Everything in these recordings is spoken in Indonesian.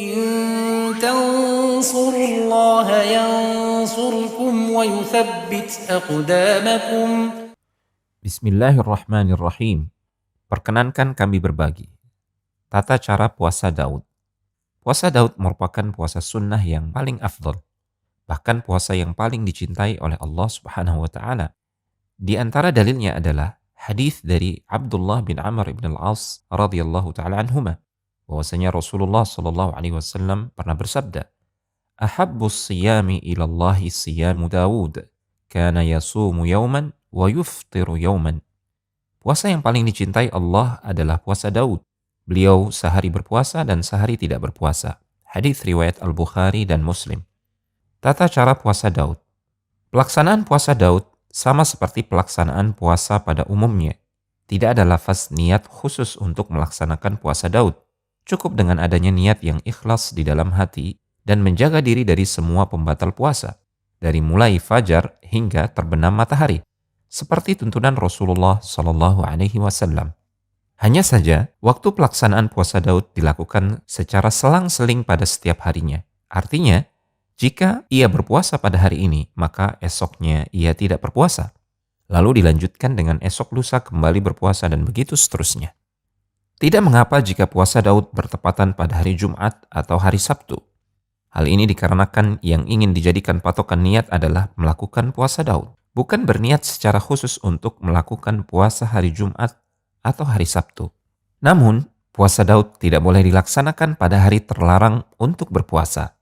إن تنصروا الله ينصركم ويثبت أقدامكم. Bismillahirrahmanirrahim. Perkenankan kami berbagi tata cara puasa Daud. Puasa Daud merupakan puasa sunnah yang paling afdal, bahkan puasa yang paling dicintai oleh Allah Subhanahu wa taala. Di antara dalilnya adalah hadis dari Abdullah bin Amr bin Al-As radhiyallahu taala anhuma, bahwasanya Rasulullah sallallahu alaihi wasallam pernah bersabda, "Ahabbus siyami ila Allah siyamu Daud, kana yasumu yawman wa yuftiru yawman." Puasa yang paling dicintai Allah adalah puasa Daud. Beliau sehari berpuasa dan sehari tidak berpuasa. Hadis riwayat Al-Bukhari dan Muslim. Tata cara puasa Daud. Pelaksanaan puasa Daud sama seperti pelaksanaan puasa pada umumnya. Tidak ada lafaz niat khusus untuk melaksanakan puasa Daud. Cukup dengan adanya niat yang ikhlas di dalam hati dan menjaga diri dari semua pembatal puasa, dari mulai fajar hingga terbenam matahari, seperti tuntunan Rasulullah Shallallahu Alaihi Wasallam. Hanya saja, waktu pelaksanaan puasa Daud dilakukan secara selang-seling pada setiap harinya. Artinya, jika ia berpuasa pada hari ini, maka esoknya ia tidak berpuasa. Lalu dilanjutkan dengan esok lusa kembali berpuasa dan begitu seterusnya. Tidak mengapa jika puasa Daud bertepatan pada hari Jumat atau hari Sabtu. Hal ini dikarenakan yang ingin dijadikan patokan niat adalah melakukan puasa Daud, bukan berniat secara khusus untuk melakukan puasa hari Jumat atau hari Sabtu. Namun, puasa Daud tidak boleh dilaksanakan pada hari terlarang untuk berpuasa,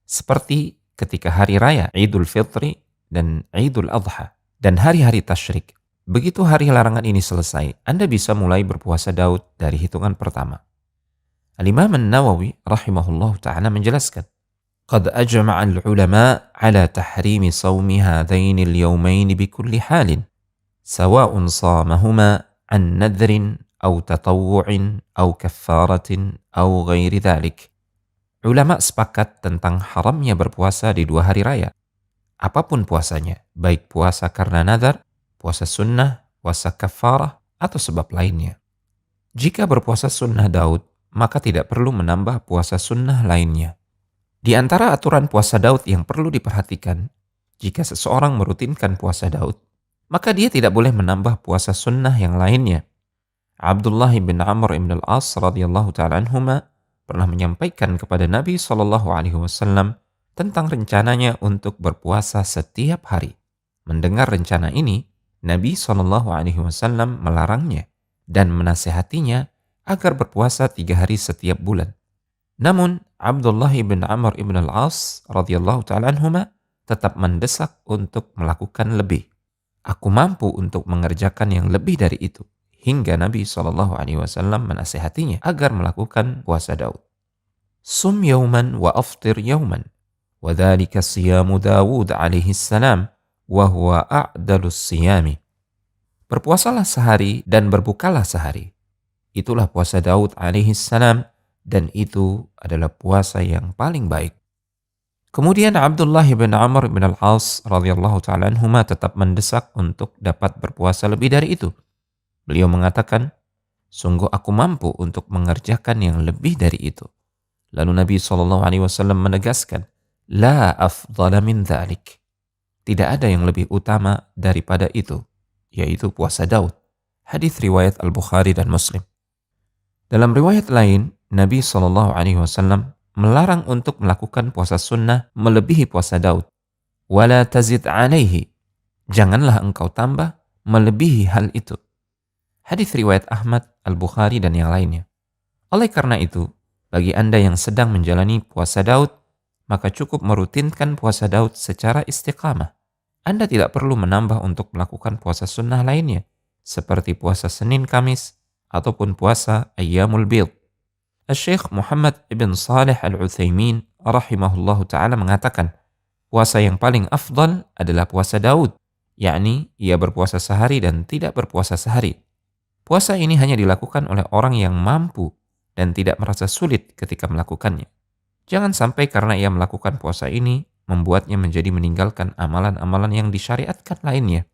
seperti ketika hari raya Idul Fitri dan Idul Adha, dan hari-hari tasyrik. Begitu hari larangan ini selesai, Anda bisa mulai berpuasa Daud dari hitungan pertama. Al-Imam An-Nawawi rahimahullah ta'ala menjelaskan, "Qad ajma'a al-ulama ala tahrimi sawmi hadaini al-yawmain bikulli halin, sawa'un samahuma an nadrin aw tatawwu'in aw kaffaratin aw ghairi dhalik." Ulama sepakat tentang haramnya berpuasa di dua hari raya. Apapun puasanya, baik puasa karena nadar, puasa sunnah, puasa kafarah, atau sebab lainnya. Jika berpuasa sunnah Daud, maka tidak perlu menambah puasa sunnah lainnya. Di antara aturan puasa Daud yang perlu diperhatikan, jika seseorang merutinkan puasa Daud, maka dia tidak boleh menambah puasa sunnah yang lainnya. Abdullah bin Amr bin Al-As radhiyallahu ta'ala anhuma pernah menyampaikan kepada Nabi SAW tentang rencananya untuk berpuasa setiap hari. Mendengar rencana ini, Nabi SAW melarangnya dan menasihatinya agar berpuasa 3 hari setiap bulan. Namun, Abdullah bin Amr bin Al-As radhiyallahu ta'ala anhuma tetap mendesak untuk melakukan lebih. "Aku mampu untuk mengerjakan yang lebih dari itu." Hingga Nabi SAW menasihatinya agar melakukan puasa Daud. "Sum yawman wa aftir yawman, wa dhalika siyamu Dawud alaihi salam, wa huwa a'dalus siyami." Berpuasalah sehari dan berbukalah sehari. Itulah puasa Daud alaihi salam, dan itu adalah puasa yang paling baik. Kemudian Abdullah bin Amr bin Al-As radhiyallahu ta'ala anhuma tetap mendesak untuk dapat berpuasa lebih dari itu. Beliau mengatakan, "Sungguh aku mampu untuk mengerjakan yang lebih dari itu." Lalu Nabi SAW menegaskan, "La afdala min dhalik." Tidak ada yang lebih utama daripada itu, yaitu puasa Daud. Hadis riwayat Al-Bukhari dan Muslim. Dalam riwayat lain, Nabi SAW melarang untuk melakukan puasa sunnah melebihi puasa Daud. "Wala tazid alaihi." Janganlah engkau tambah melebihi hal itu. Hadis riwayat Ahmad, Al-Bukhari dan yang lainnya. Oleh karena itu, bagi Anda yang sedang menjalani puasa Daud, maka cukup merutinkan puasa Daud secara istiqamah. Anda tidak perlu menambah untuk melakukan puasa sunnah lainnya, seperti puasa Senin Kamis, ataupun puasa Ayyamul Bid. Syekh Muhammad ibn Salih Al-Utsaimin rahimahullahu ta'ala mengatakan, puasa yang paling afdal adalah puasa Daud, yakni ia berpuasa sehari dan tidak berpuasa sehari. Puasa ini hanya dilakukan oleh orang yang mampu dan tidak merasa sulit ketika melakukannya. Jangan sampai karena ia melakukan puasa ini, membuatnya menjadi meninggalkan amalan-amalan yang disyariatkan lainnya.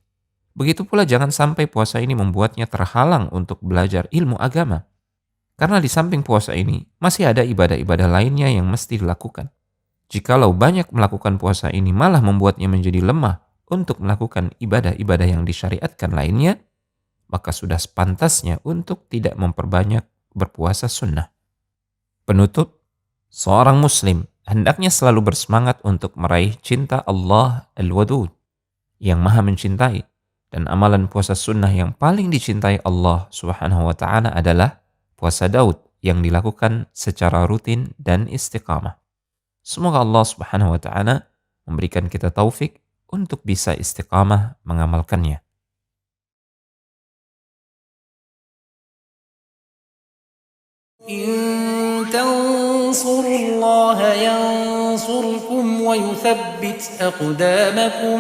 Begitu pula jangan sampai puasa ini membuatnya terhalang untuk belajar ilmu agama. Karena di samping puasa ini, masih ada ibadah-ibadah lainnya yang mesti dilakukan. Jikalau banyak melakukan puasa ini malah membuatnya menjadi lemah untuk melakukan ibadah-ibadah yang disyariatkan lainnya, maka sudah sepantasnya untuk tidak memperbanyak berpuasa sunnah. Penutup, seorang muslim hendaknya selalu bersemangat untuk meraih cinta Allah Al-Wadud, yang maha mencintai, dan amalan puasa sunnah yang paling dicintai Allah Subhanahu wa Ta'ala adalah puasa Daud yang dilakukan secara rutin dan istiqamah. Semoga Allah Subhanahu wa Ta'ala memberikan kita taufik untuk bisa istiqamah mengamalkannya. إن تنصروا الله ينصركم ويثبت أقدامكم